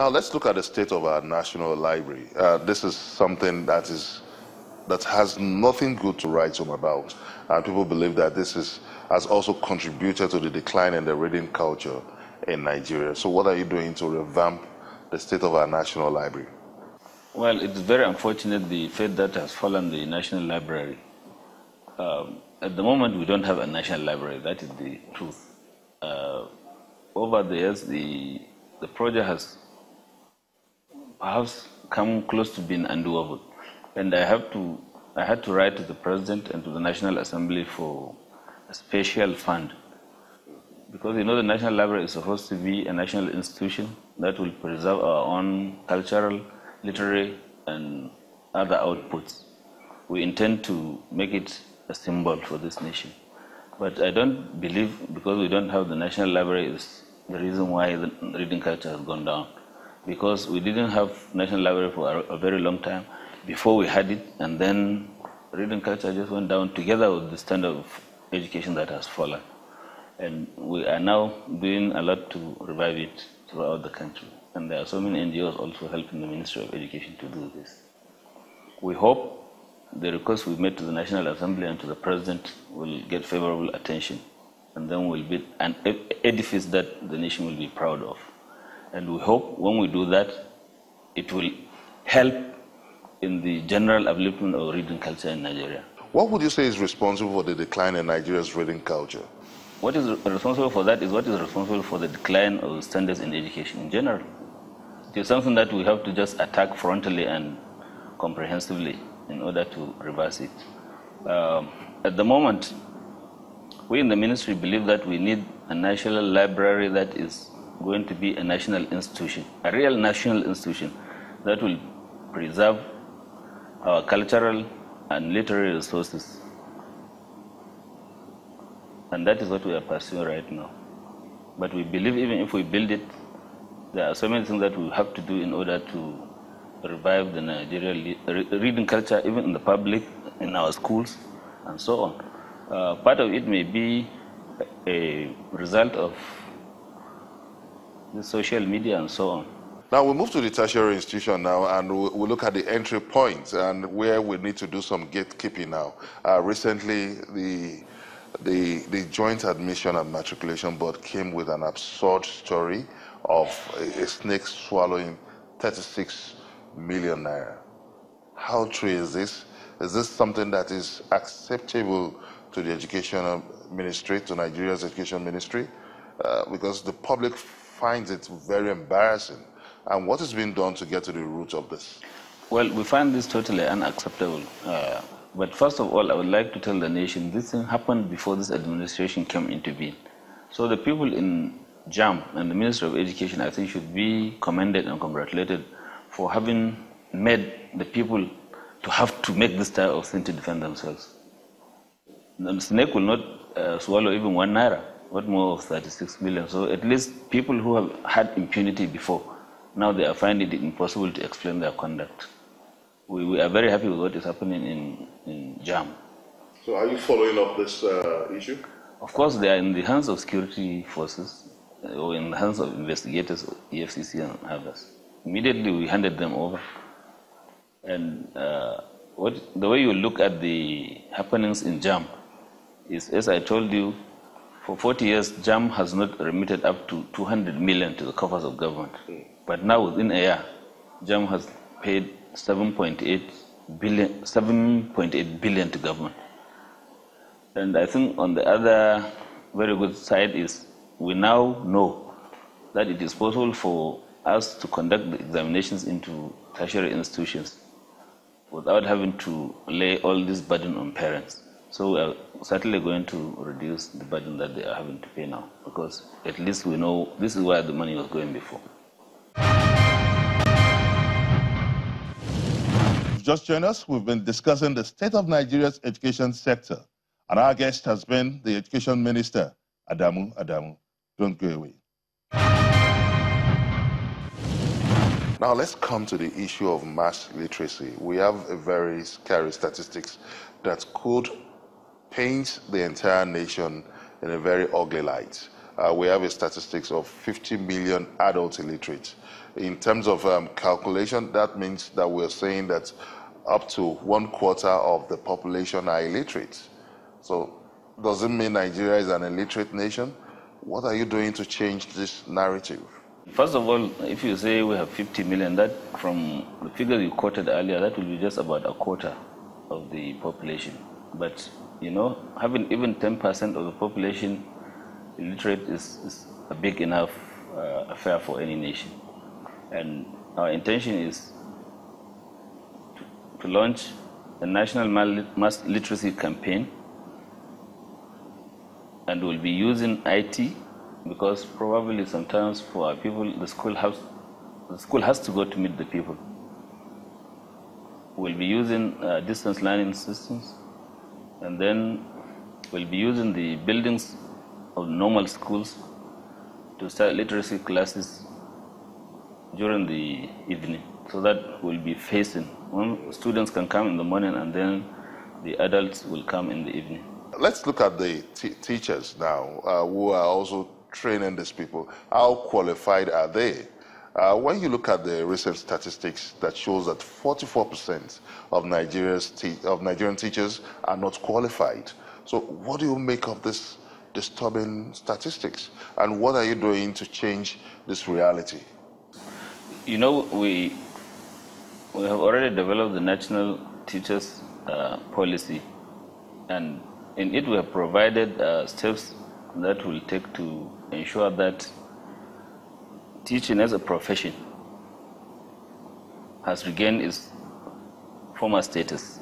Now let's look at the state of our National Library. This is something that has nothing good to write home about. And people believe that has also contributed to the decline in the reading culture in Nigeria. So what are you doing to revamp the state of our National Library? Well, it's very unfortunate the fate that has fallen the National Library. At the moment, we don't have a National Library. That is the truth. Over the years, the project has perhaps come close to being undoable. And I had to write to the President and to the National Assembly for a special fund. Because the National Library is supposed to be a national institution that will preserve our own cultural, literary, and other outputs. We intend to make it a symbol for this nation. But I don't believe, because we don't have the National Library, is the reason why the reading culture has gone down. Because we didn't have National Library for a very long time before we had it, and then reading culture just went down together with the standard of education that has fallen. And we are now doing a lot to revive it throughout the country. And there are so many NGOs also helping the Ministry of Education to do this. We hope the request we made to the National Assembly and to the President will get favorable attention, and then will be an edifice that the nation will be proud of. And we hope when we do that, it will help in the general upliftment of reading culture in Nigeria. What would you say is responsible for the decline in Nigeria's reading culture? What is responsible for that is what is responsible for the decline of standards in education in general. It is something that we have to just attack frontally and comprehensively in order to reverse it. At the moment, we in the ministry believe that we need a national library that is going to be a national institution, a real national institution that will preserve our cultural and literary resources. And that is what we are pursuing right now. But we believe even if we build it, there are so many things that we have to do in order to revive the Nigerian reading culture, even in the public, in our schools, and so on. Part of it may be a result of the social media and so on. Now we move to the tertiary institution now, and we'll look at the entry points and where we need to do some gatekeeping now. Recently, the Joint Admission and Matriculation Board came with an absurd story of a snake swallowing 36 million naira. How true is this? Is this something that is acceptable to the Education Ministry, to Nigeria's Education Ministry? Because the public finds it very embarrassing. And what is being done to get to the root of this? Well, we find this totally unacceptable. But first of all, I would like to tell the nation this thing happened before this administration came into being. So the people in JAM and the Ministry of Education, I think, should be commended and congratulated for having made the people to have to make this type of thing to defend themselves. The snake will not swallow even 1 naira, what more of 36 million. So at least people who have had impunity before, now they are finding it impossible to explain their conduct. We are very happy with what is happening in JAM. So are you following up this issue? Of course, they are in the hands of security forces or in the hands of investigators, EFCC and others. Immediately we handed them over. And the way you look at the happenings in JAM is, as I told you, for 40 years, JAM has not remitted up to 200 million to the coffers of government. But now within a year, JAM has paid 7.8 billion to government. And I think on the other very good side is we now know that it is possible for us to conduct the examinations into tertiary institutions without having to lay all this burden on parents. So we are certainly going to reduce the burden that they are having to pay now, because at least we know this is where the money was going before. Just join us. We've been discussing the state of Nigeria's education sector, and our guest has been the Education Minister, Adamu Adamu. Don't go away. Now let's come to the issue of mass literacy. We have a very scary statistics that could paint the entire nation in a very ugly light. We have a statistics of 50 million adults illiterate in terms of calculation, that means that we're saying that up to 1/4 of the population are illiterate. So does it mean Nigeria is an illiterate nation? What are you doing to change this narrative? First of all, if you say we have 50 million, that from the figure you quoted earlier, that will be just about 1/4 of the population. But, you know, having even 10% of the population illiterate is a big enough affair for any nation. And our intention is to launch a national mass literacy campaign, and we'll be using IT, because probably sometimes for our people, the school has to go to meet the people. We'll be using distance learning systems, and then we'll be using the buildings of normal schools to start literacy classes during the evening, so that we'll be facing. Students can come in the morning, and then the adults will come in the evening. Let's look at the teachers now, who are also training these people. How qualified are they? When you look at the recent statistics that shows that 44% of Nigerian teachers are not qualified. So what do you make of this disturbing statistics? And what are you doing to change this reality? You know, we have already developed the National Teachers Policy, and in it we have provided steps that will take to ensure that teaching as a profession has regained its former status.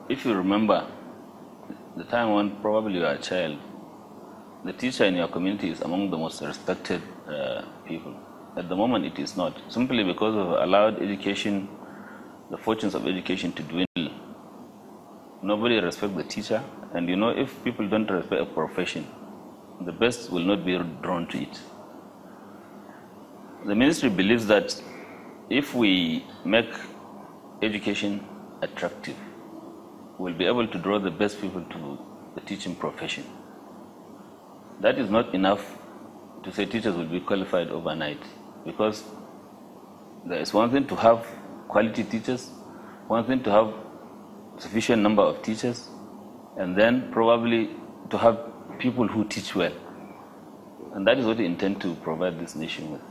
If you remember, the time when probably you were a child, the teacher in your community is among the most respected people. At the moment, it is not, simply because we've allowed education, the fortunes of education, to dwindle. Nobody respects the teacher, and you know, if people don't respect a profession, the best will not be drawn to it. The ministry believes that if we make education attractive, we'll be able to draw the best people to the teaching profession. That is not enough to say teachers will be qualified overnight, because there is one thing to have quality teachers, one thing to have sufficient number of teachers, and then probably to have people who teach well. And that is what we intend to provide this nation with.